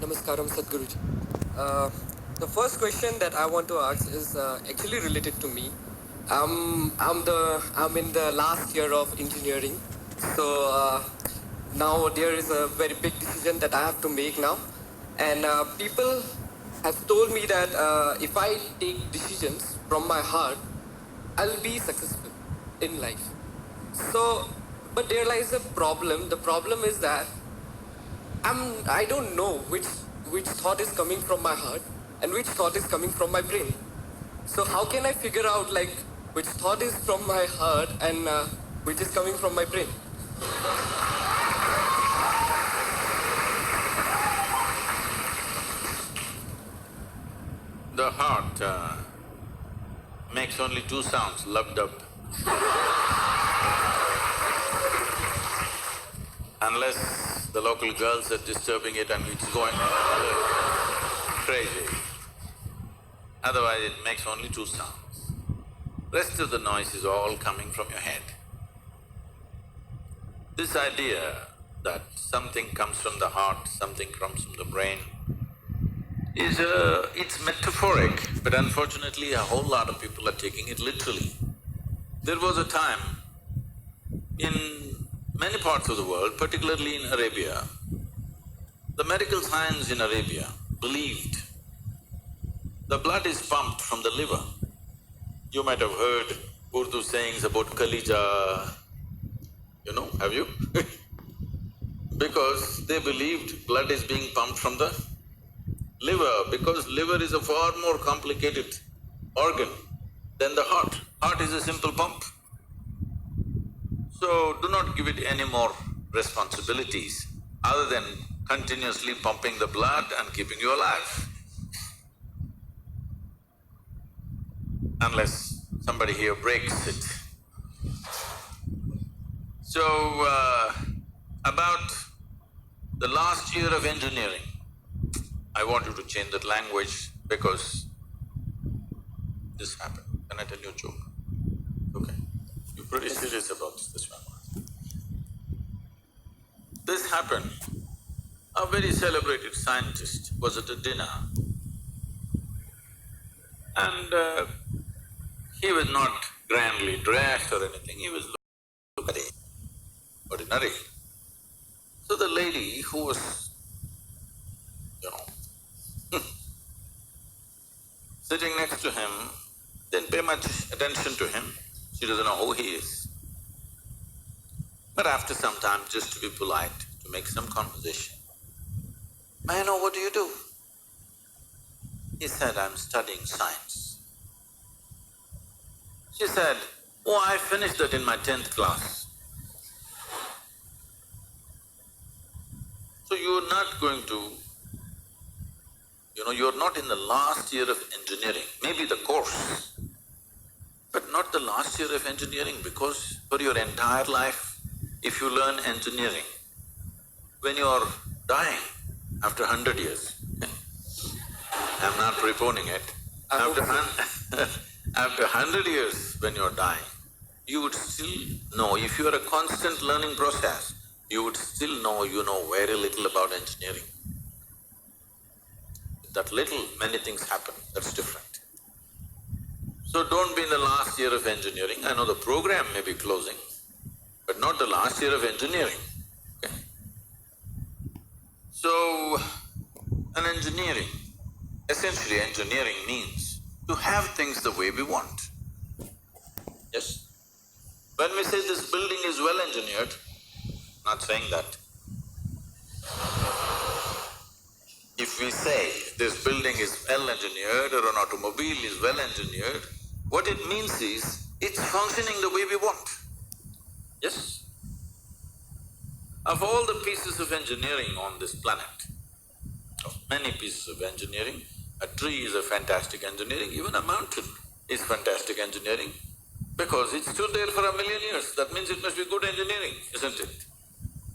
Namaskaram, Sadhguruji. Uh, the first question that I want to ask is actually related to me. I'm in the last year of engineering, so now there is a very big decision that I have to make now, and people have told me that if I take decisions from my heart, I'll be successful in life. So, but there lies a problem. The problem is that I don't know which thought is coming from my heart and which thought is coming from my brain. So how can I figure out like which thought is from my heart and which is coming from my brain? The heart makes only two sounds, lub-dub. Unless the local girls are disturbing it and it's going crazy. Otherwise it makes only two sounds. Rest of the noise is all coming from your head. This idea that something comes from the heart, something comes from the brain is it's metaphoric, but unfortunately a whole lot of people are taking it literally. There was a time in many parts of the world, particularly in Arabia, the medical science in Arabia believed the blood is pumped from the liver. You might have heard Urdu sayings about Kalija, have you? Because they believed blood is being pumped from the liver, because liver is a far more complicated organ than the heart. Heart is a simple pump. So do not give it any more responsibilities other than continuously pumping the blood and keeping you alive. Unless somebody here breaks it. So, about the last year of engineering, I want you to change that language because this happened. Can I tell you a joke? Okay. You're pretty serious about this one. This happened. A very celebrated scientist was at a dinner and he was not grandly dressed or anything, he was looking ordinary. So the lady who was, sitting next to him didn't pay much attention to him, she doesn't know who he is. But after some time, just to be polite, to make some conversation, "May I know what do you do?" He said, "I'm studying science." She said, "Oh, I finished that in my 10th class." So you're not going to, you're not in the last year of engineering, maybe the course, but not the last year of engineering, because for your entire life, if you learn engineering, when you're dying after 100 years, I'm not preponing it, after 100 years when you're dying, you would still know, if you're a constant learning process, you would still know you know very little about engineering. That little, many things happen, that's different. So don't be in the last year of engineering. I know the program may be closing, but not the last year of engineering, okay? So, an engineering, essentially engineering means to have things the way we want. Yes? When we say this building is well engineered, not saying that. If we say this building is well engineered or an automobile is well engineered, what it means is it's functioning the way we want. Yes? Of all the pieces of engineering on this planet, of many pieces of engineering, a tree is a fantastic engineering, even a mountain is fantastic engineering, because it stood there for 1,000,000 years, that means it must be good engineering, isn't it?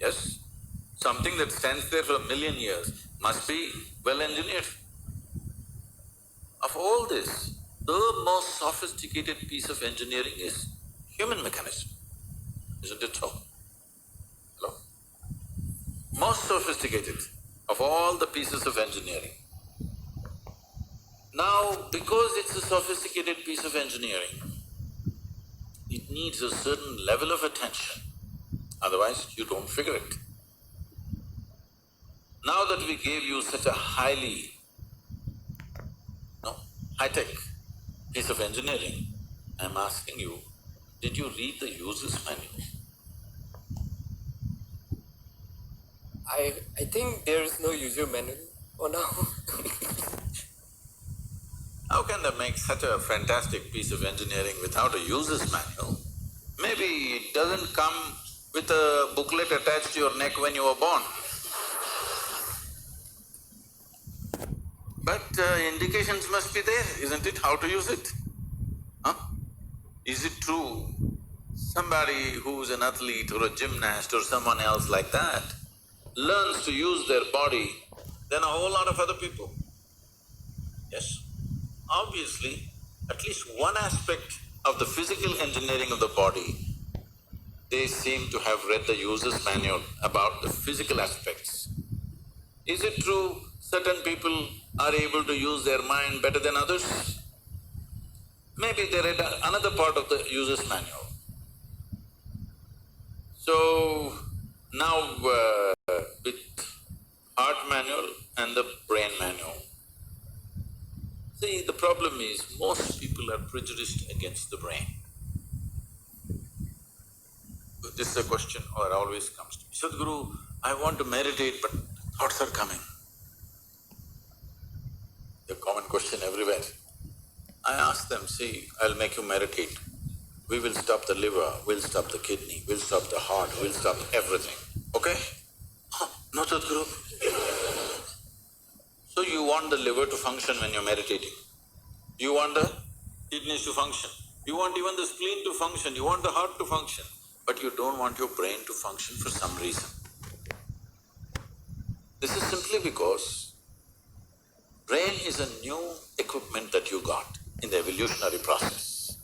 Yes? Something that stands there for 1,000,000 years must be well engineered. Of all this, the most sophisticated piece of engineering is human mechanism, isn't it so? Hello? Most sophisticated of all all the pieces of engineering. Now, because it's a sophisticated piece of engineering, it needs a certain level of attention, otherwise you don't figure it. Now that we gave you such a highly, high-tech piece of engineering, I'm asking you, did you read the user's manual? I think there is no user manual for now. How can they make such a fantastic piece of engineering without a user's manual? Maybe it doesn't come with a booklet attached to your neck when you were born. But indications must be there, isn't it, how to use it? Huh? Is it true somebody who's an athlete or a gymnast or someone else like that learns to use their body than a whole lot of other people? Yes. Obviously, at least one aspect of the physical engineering of the body, they seem to have read the user's manual about the physical aspects. Is it true certain people are able to use their mind better than others? Maybe they read another part of the user's manual. So, now with heart manual and the brain manual, see, the problem is most people are prejudiced against the brain. This is a question that always comes to me. Sadhguru, I want to meditate but thoughts are coming. The common question everywhere. I ask them, see, I'll make you meditate. We will stop the liver, we'll stop the kidney, we'll stop the heart, we'll stop everything, okay? Oh, no, Sadhguru. So you want the liver to function when you're meditating. You want the kidneys to function. You want even the spleen to function, you want the heart to function. But you don't want your brain to function for some reason. This is simply because brain is a new equipment that you got in the evolutionary process.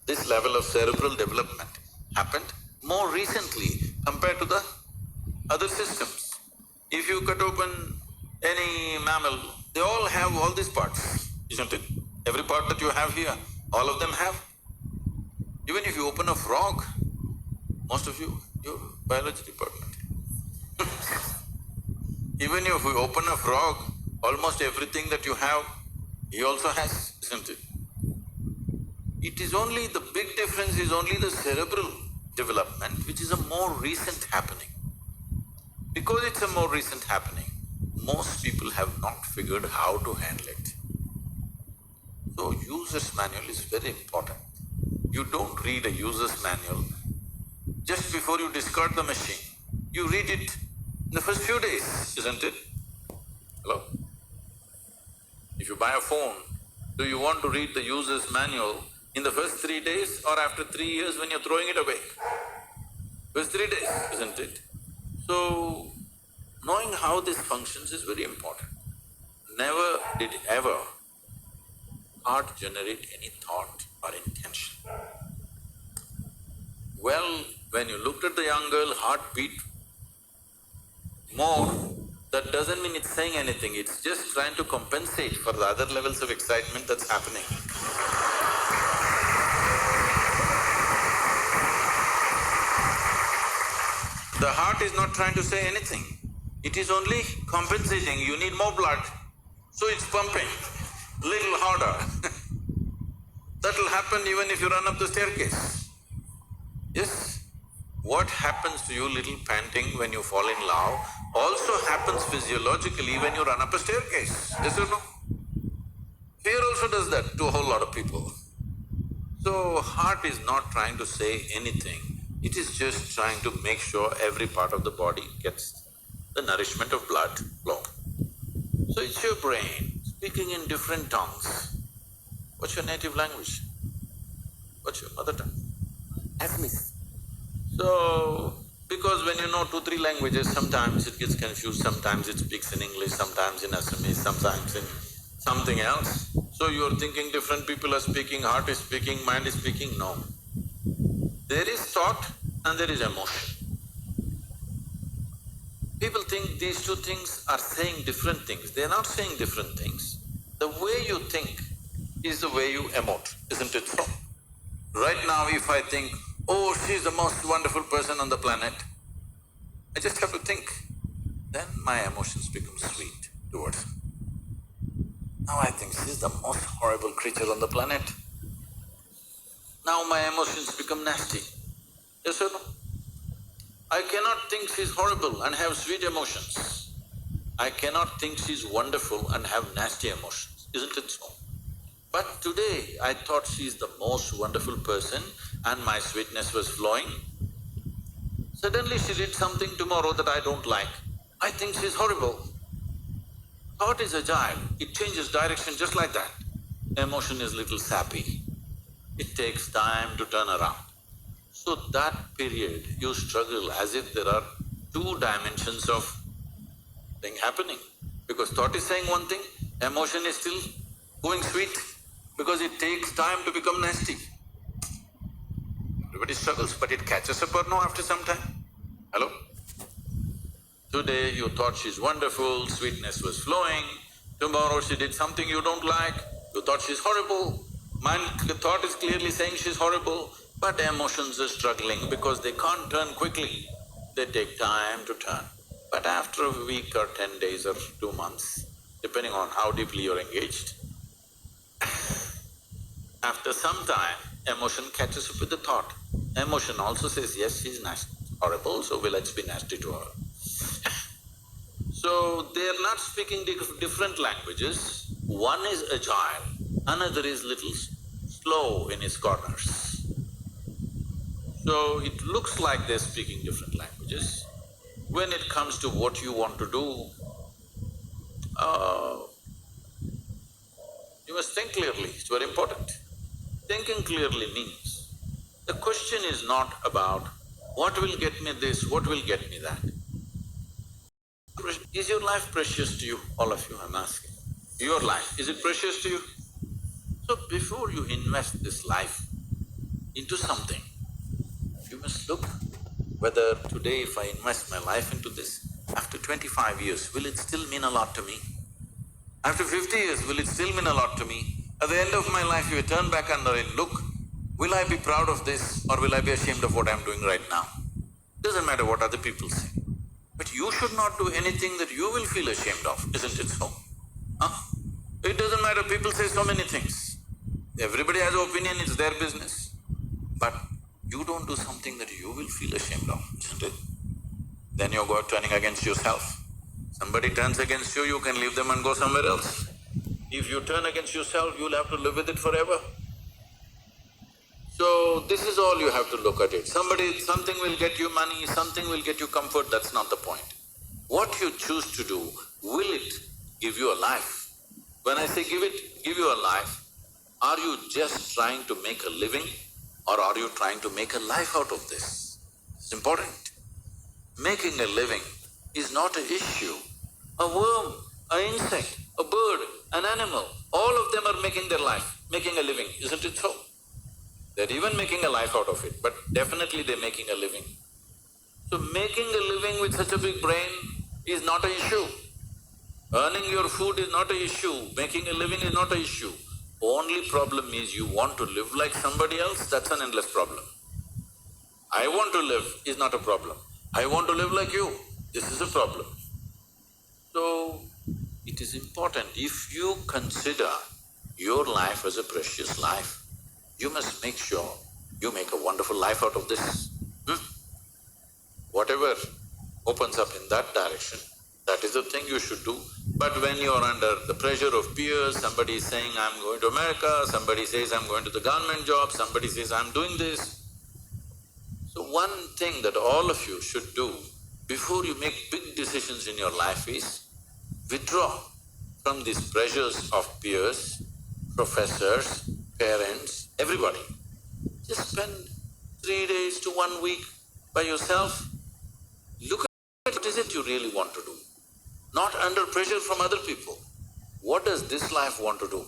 This level of cerebral development happened more recently compared to the other systems. If you cut open any mammal, they all have all these parts, isn't it? Every part that you have here, all of them have. Even if you open a frog, most of you, your biology department. Even if we open a frog, almost everything that you have, he also has, isn't it? It is only… the big difference is only the cerebral development, which is a more recent happening. Because it's a more recent happening, most people have not figured how to handle it. So, user's manual is very important. You don't read a user's manual just before you discard the machine. You read it in the first few days, isn't it? Hello? If you buy a phone, do you want to read the user's manual in the first 3 days or after 3 years when you're throwing it away? First 3 days, isn't it? So, knowing how this functions is very important. Never did ever heart generate any thought or intention. Well, when you looked at the young girl, heart beat more, that doesn't mean it's saying anything, it's just trying to compensate for the other levels of excitement that's happening. The heart is not trying to say anything, it is only compensating, you need more blood, so it's pumping little harder. That'll happen even if you run up the staircase. Yes? What happens to you little panting when you fall in love also happens physiologically when you run up a staircase, yes or no? Fear also does that to a whole lot of people. So, heart is not trying to say anything, it is just trying to make sure every part of the body gets the nourishment of blood flow. So, it's your brain speaking in different tongues. What's your native language? What's your mother tongue? Assamese. So, because when you know 2-3 languages, sometimes it gets confused, sometimes it speaks in English, sometimes in Assamese, sometimes in something else. So you're thinking different people are speaking, heart is speaking, mind is speaking, no. There is thought and there is emotion. People think these two things are saying different things. They're not saying different things. The way you think is the way you emote, isn't it so? Right now if I think, oh, she's the most wonderful person on the planet, I just have to think, then my emotions become sweet towards her. Now I think she's the most horrible creature on the planet. Now my emotions become nasty. Yes or no? I cannot think she's horrible and have sweet emotions. I cannot think she's wonderful and have nasty emotions, isn't it so? But today I thought she's the most wonderful person and my sweetness was flowing. Suddenly she did something tomorrow that I don't like. I think she's horrible. Thought is agile, it changes direction just like that. Emotion is little sappy. It takes time to turn around. So that period you struggle as if there are two dimensions of thing happening. Because thought is saying one thing, emotion is still going sweet because it takes time to become nasty. Everybody struggles, but it catches up or no after some time? Hello? Today you thought she's wonderful, sweetness was flowing. Tomorrow she did something you don't like, you thought she's horrible. The thought is clearly saying she's horrible, but emotions are struggling because they can't turn quickly. They take time to turn. But after a week or 10 days or 2 months, depending on how deeply you're engaged, after some time, emotion catches up with the thought. Emotion also says, yes, she's nasty, horrible, so let's be nasty to her. So, they're not speaking different languages. One is agile, another is little slow in his corners. So, it looks like they're speaking different languages. When it comes to what you want to do, you must think clearly, it's very important. Thinking clearly means, the question is not about what will get me this, what will get me that. Is your life precious to you? All of you, I'm asking. Your life, is it precious to you? So before you invest this life into something, you must look whether today if I invest my life into this, after 25 years, will it still mean a lot to me? After 50 years, will it still mean a lot to me? At the end of my life, if you turn back and look, will I be proud of this or will I be ashamed of what I'm doing right now? Doesn't matter what other people say. But you should not do anything that you will feel ashamed of, isn't it so? Huh? It doesn't matter, people say so many things. Everybody has an opinion, it's their business. But you don't do something that you will feel ashamed of, isn't it? Then you're turning against yourself. Somebody turns against you, you can leave them and go somewhere else. If you turn against yourself, you'll have to live with it forever. So, this is all you have to look at it. Something will get you money, something will get you comfort, that's not the point. What you choose to do, will it give you a life? When I say give you a life, are you just trying to make a living or are you trying to make a life out of this? It's important. Making a living is not an issue. A worm, an insect, a bird, an animal, all of them are making their life, making a living, isn't it so? They're even making a life out of it, but definitely they're making a living. So making a living with such a big brain is not an issue. Earning your food is not an issue, making a living is not an issue. Only problem is you want to live like somebody else, that's an endless problem. I want to live is not a problem. I want to live like you, this is a problem. So, it is important, if you consider your life as a precious life, you must make sure you make a wonderful life out of this. Whatever opens up in that direction, that is the thing you should do. But when you're under the pressure of peers, somebody is saying, I'm going to America, somebody says, I'm going to the government job, somebody says, I'm doing this. So one thing that all of you should do before you make big decisions in your life is withdraw from these pressures of peers, professors, parents, everybody. Just spend 3 days to 1 week by yourself. Look at what is it you really want to do, not under pressure from other people. What does this life want to do?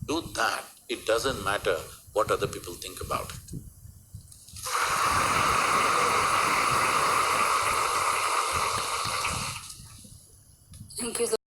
Do that. It doesn't matter what other people think about it. Thank you so